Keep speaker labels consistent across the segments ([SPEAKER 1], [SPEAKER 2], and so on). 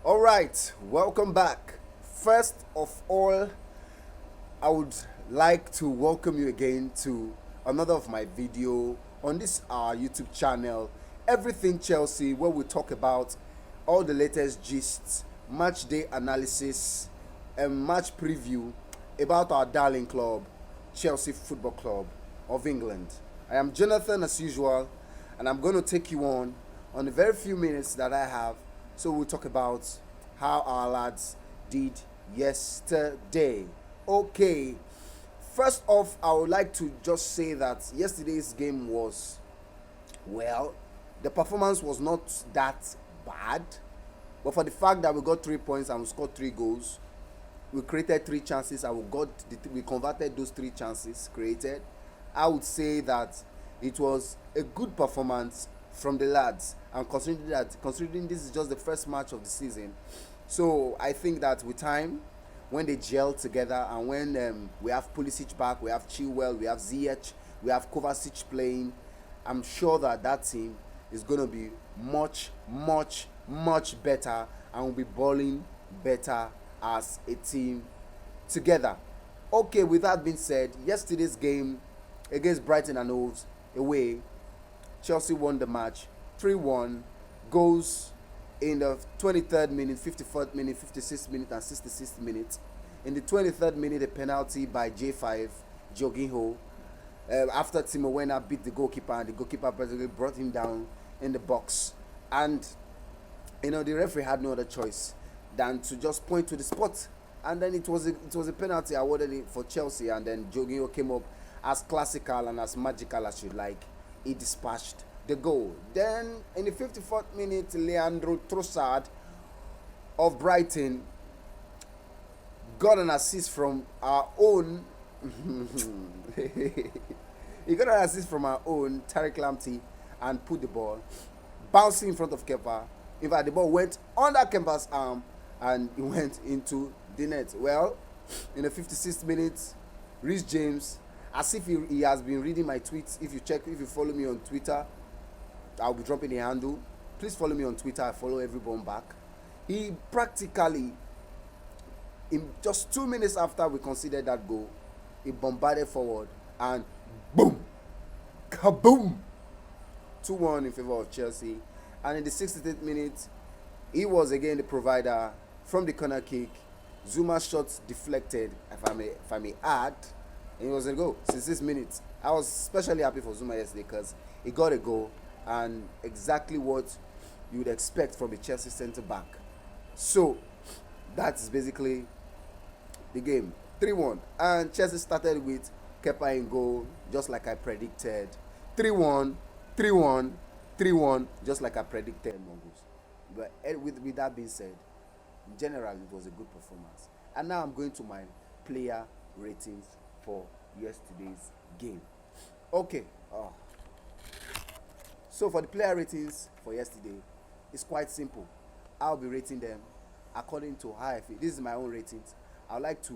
[SPEAKER 1] All right, welcome back. First of all, I would like to welcome you again to another of my video on this YouTube channel, Everything Chelsea, where we talk about all the latest gists, match day analysis, and match preview about our darling club, Chelsea Football Club of England. I am Jonathan as usual, and I'm going to take you on the very few minutes that I have. So we'll talk about how our lads did yesterday. Okay, first off, I would like to just say that yesterday's game was, well, the performance was not that bad, but for the fact that we got 3 points and we scored 3 goals, we created 3 chances and we converted those 3 chances created. I would say that it was a good performance from the lads, and considering this is just the first match of the season, so I think that with time, when they gel together and when we have Pulisic back, we have Chilwell, we have Ziyech, we have Kovacic playing, I'm sure that that team is going to be much, much, much better and will be balling better as a team together. Okay, with that being said, yesterday's game against Brighton and Hove away, Chelsea won the match 3-1. Goals in the 23rd minute, 54th minute, 56th minute, and 66th minute. In the 23rd minute, a penalty by J5, Jorginho, after Timo Werner beat the goalkeeper, and the goalkeeper basically brought him down in the box. And, the referee had no other choice than to just point to the spot. And then it was a penalty awarded for Chelsea, and then Jorginho came up as classical and as magical as you like. He dispatched the goal. Then in the 54th minute, Leandro Trossard of Brighton got an assist from our own. He got an assist from our own Tariq Lamptey and put the ball bouncing in front of Kepa. In fact, the ball went under Kepa's arm and it went into the net. Well, in the 56th minute, Reece James, as if he has been reading my tweets. If you follow me on Twitter, I'll be dropping the handle. Please follow me on Twitter. I follow everyone back. He practically, in just 2 minutes after we conceded that goal, he bombarded forward and boom, kaboom, 2-1 in favor of Chelsea. And in the 68th minute, he was again the provider from the corner kick. Zuma's shot deflected, if I may add, and it was a goal. 66 minutes. I was especially happy for Zuma yesterday because he got a goal, and exactly what you would expect from a Chelsea centre back. So that is basically the game. 3-1, and Chelsea started with Kepa in goal, just like I predicted. 3-1, 3-1, 3-1, just like I predicted. But with that being said, in general, it was a good performance. And now I'm going to my player ratings for yesterday's game. Okay. So for the player ratings for yesterday, it's quite simple. I'll be rating them according to how I feel. This is my own ratings. I'd like to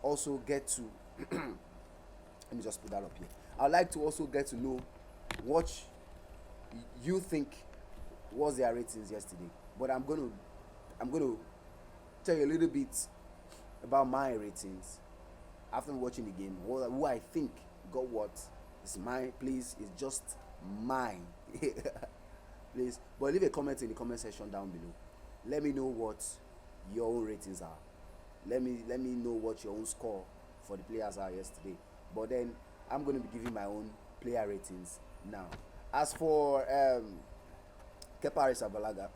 [SPEAKER 1] also get to let me just put that up here. I'd like to also get to know what you think was their ratings yesterday. But I'm gonna tell you a little bit about my ratings after watching the game. Who I think got what is mine. Please, it's just mine. Please, but leave a comment in the comment section down below. Let me know what your own ratings are. Let me know what your own score for the players are yesterday. But then I'm going to be giving my own player ratings now. As for Kepa Arrizabalaga,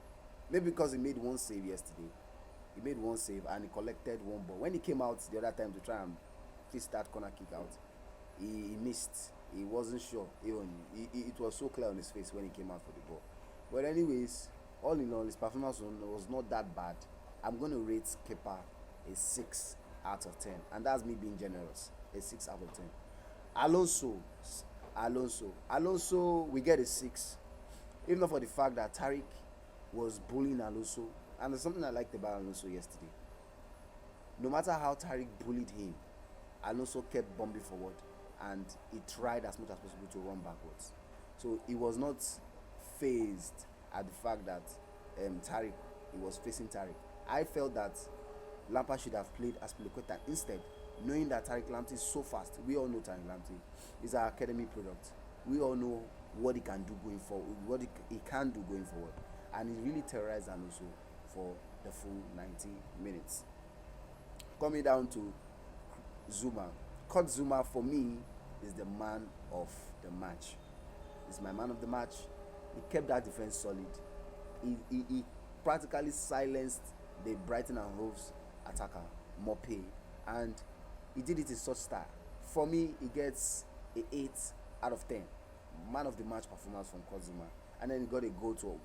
[SPEAKER 1] maybe because he made one save yesterday. He made one save and he collected one ball. When he came out the other time to try and fist that corner kick out, he missed. He wasn't sure. It was so clear on his face when he came out for the ball. But anyways, all in all, his performance was not that bad. I'm going to rate Kepa a 6 out of 10. And that's me being generous. A 6 out of 10. Alonso, we get a 6. Even though for the fact that Tariq was bullying Alonso. And there's something I liked about Alonso yesterday. No matter how Tariq bullied him, Alonso kept bombing forward and he tried as much as possible to run backwards. So he was not phased at the fact that Tariq he was facing Tariq. I felt that Lampard should have played Aspilicueta instead, knowing that Tariq Lamptey is so fast. We all know Tariq Lamptey is our academy product. We all know what he can do going forward, what he can do going forward, and he really terrorized Alonso for the full 90 minutes. Coming down to Zuma, Kurt Zuma for me is the man of the match. He's my man of the match. He kept that defense solid. He practically silenced the Brighton and Hove's attacker, Mopé, and he did it in such style. For me, he gets a 8 out of 10. Man of the match performance from Kurt Zuma. And then he got a goal to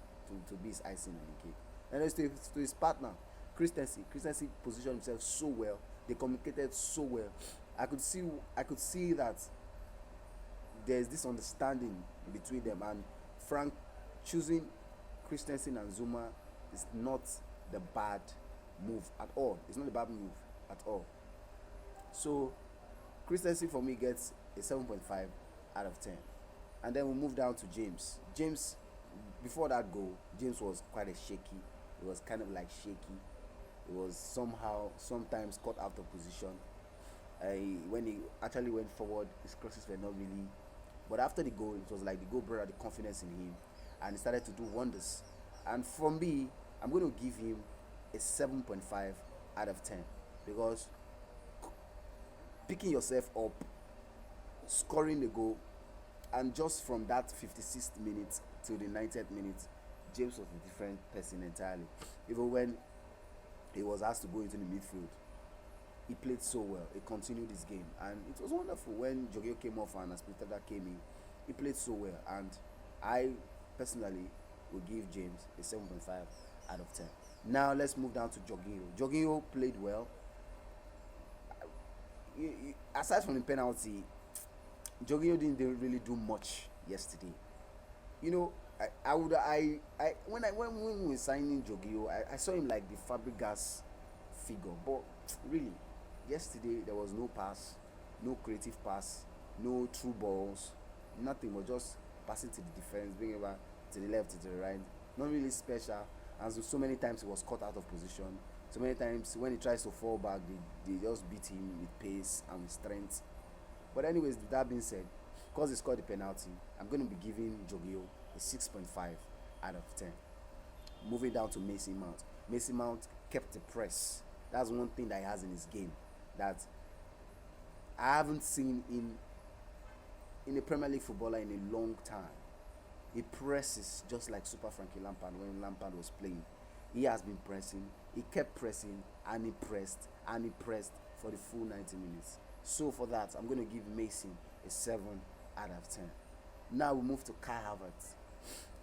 [SPEAKER 1] be his icing on the cake. And then to his partner, Christensen. Christensen positioned himself so well. They communicated so well. I could see that there's this understanding between them, and Frank choosing Christensen and Zuma is not the bad move at all. It's not a bad move at all. So Christensen for me gets a 7.5 out of 10. And then we move down to James. James, before that goal, James was quite a shaky. It was kind of like shaky. It was sometimes caught out of position. When he actually went forward, his crosses were not really. But after the goal, it was like the goal brought out the confidence in him, and he started to do wonders. And for me, I'm going to give him a 7.5 out of 10, because picking yourself up, scoring the goal, and just from that 56th minute to the 90th minute, James was a different person entirely. Even when he was asked to go into the midfield, he played so well. He continued his game, and it was wonderful when Jorginho came off and Aspilicueta came in. He played so well, and I personally will give James a 7.5 out of 10. Now let's move down to Jorginho. Jorginho played well. Aside from the penalty, Jorginho didn't really do much yesterday. You know, when we were signing Jorginho, I saw him like the Fabregas figure, but really, yesterday there was no pass, no creative pass, no true balls, nothing. But just passing to the defense, bringing it back to the left, to the right. Not really special. And so many times he was caught out of position. So many times when he tries to fall back, they just beat him with pace and with strength. But anyways, with that being said, because he scored the penalty, I'm going to be giving Jorginho a 6.5 out of 10. Moving down to Mason Mount. Mason Mount kept the press. That's one thing that he has in his game that I haven't seen in a Premier League footballer in a long time. He presses just like Super Frankie Lampard when Lampard was playing. He has been pressing. He kept pressing, and he pressed for the full 90 minutes. So for that, I'm going to give Mason a 7 out of 10. Now we move to Kai Havertz.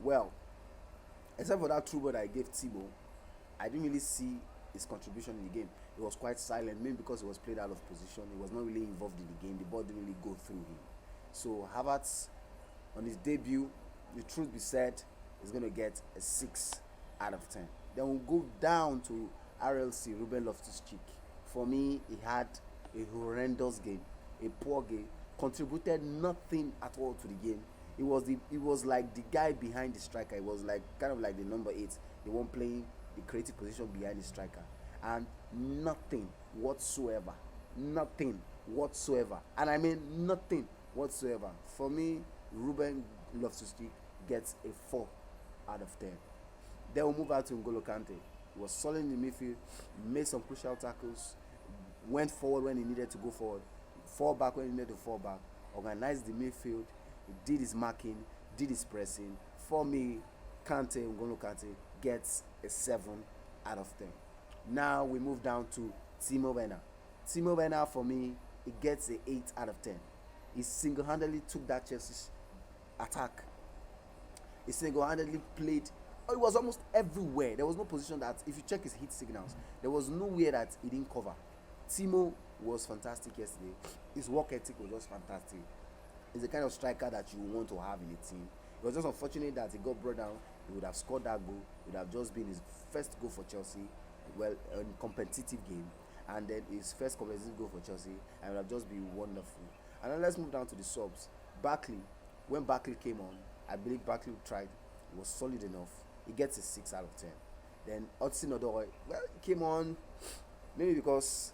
[SPEAKER 1] Well, except for that true ball that I gave Thibaut, I didn't really see his contribution in the game. He was quite silent, maybe because he was played out of position. He was not really involved in the game. The ball didn't really go through him. So Havertz, on his debut, the truth be said, is going to get a 6 out of 10. Then we'll go down to RLC, Ruben Loftus-Cheek. For me, he had a horrendous game, a poor game, contributed nothing at all to the game. He was like the guy behind the striker. It was like kind of like the number 8, the one playing the creative position behind the striker, and nothing whatsoever, and I mean nothing whatsoever. For me, Ruben Loftus-Cheek gets a 4 out of 10. Then we'll move out to N'Golo Kante. He was solid in the midfield, made some crucial tackles, went forward when he needed to go forward, fall back when he needed to fall back, organized the midfield, he did his marking, did his pressing. For me, N'Golo Kante gets a 7 out of 10. Now we move down to Timo Werner. Timo Werner, for me, he gets a 8 out of 10. He single-handedly took that Chelsea's attack. He single-handedly played. Oh, it was almost everywhere. There was no position that, if you check his hit signals, there was nowhere that he didn't cover. Timo was fantastic yesterday. His work ethic was just fantastic. He's the kind of striker that you want to have in a team. It was just unfortunate that he got brought down. He would have scored that goal. It would have just been his first goal for Chelsea, well, a competitive game, and then his first competitive goal for Chelsea, and it would have just been wonderful. And then let's move down to the subs. Barkley, when Barkley came on, I believe Barkley tried. He was solid enough. He gets a 6 out of 10. Then Hudson Odoi, well, he came on maybe because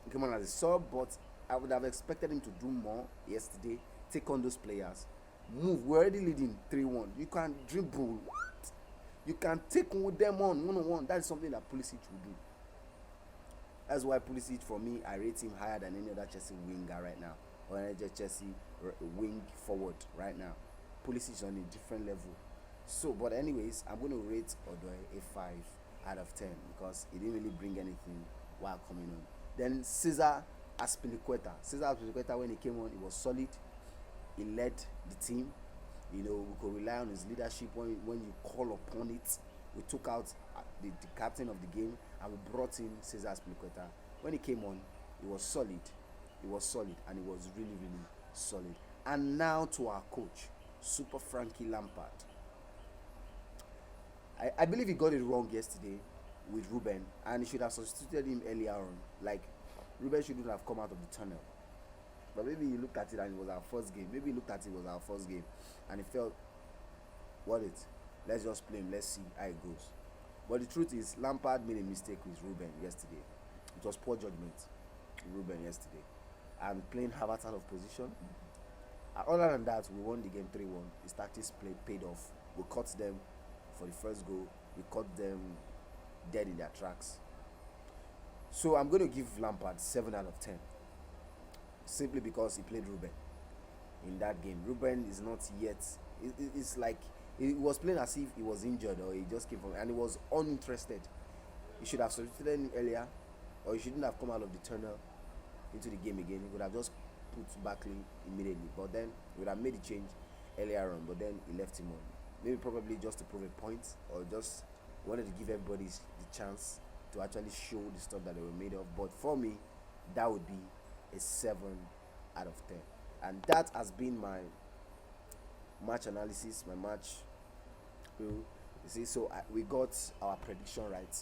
[SPEAKER 1] he came on as a sub, but I would have expected him to do more yesterday. Take on those players, move. We're already leading 3-1. You can dribble. What? You can take them on one-on-one. That is something that Pulisic will do. That's why Pulisic, for me, I rate him higher than any other Chelsea winger right now, or any other Chelsea wing forward right now. Pulisic is on a different level. So, but anyways, I'm going to rate Odoi a 5 out of 10 because he didn't really bring anything while coming on. Then Cesar Azpilicueta, when he came on, he was solid. He led the team. You know, we could rely on his leadership when you call upon it. We took out the captain of the game and we brought in Cesar Azpilicueta. When he came on, he was solid. He was solid and he was really, really solid. And now to our coach, Super Frankie Lampard. I believe he got it wrong yesterday with Ruben, and he should have substituted him earlier on. Like, Ruben shouldn't have come out of the tunnel. But maybe he looked at it and it was our first game. And he felt, let's just play him, let's see how it goes. But the truth is, Lampard made a mistake with Ruben yesterday. It was poor judgment with Ruben yesterday. And playing Havertz out of position. Other than that, we won the game 3-1. His tactics paid off. We caught them for the first goal. We caught them dead in their tracks. So I'm going to give Lampard 7 out of 10. Simply because he played Ruben in that game. Ruben is not yet. It's like he was playing as if he was injured or he just came from, and he was uninterested. He should have substituted him earlier, or he shouldn't have come out of the tunnel into the game again. He would have just put Barkley immediately. But then he would have made the change earlier on. But then he left him on. Maybe probably just to prove a point, or just wanted to give everybody the chance to actually show the stuff that they were made of. But for me, that would be a 7 out of 10. And that has been my match analysis, my match review. You see, so we got our prediction right.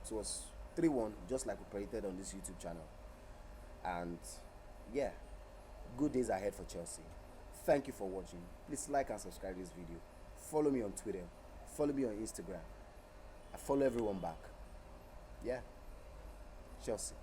[SPEAKER 1] So it was 3-1, just like we predicted on this YouTube channel. And yeah, good days ahead for Chelsea. Thank you for watching. Please like and subscribe this video. Follow me on Twitter. Follow me on Instagram. I follow everyone back. Yeah. Chelsea.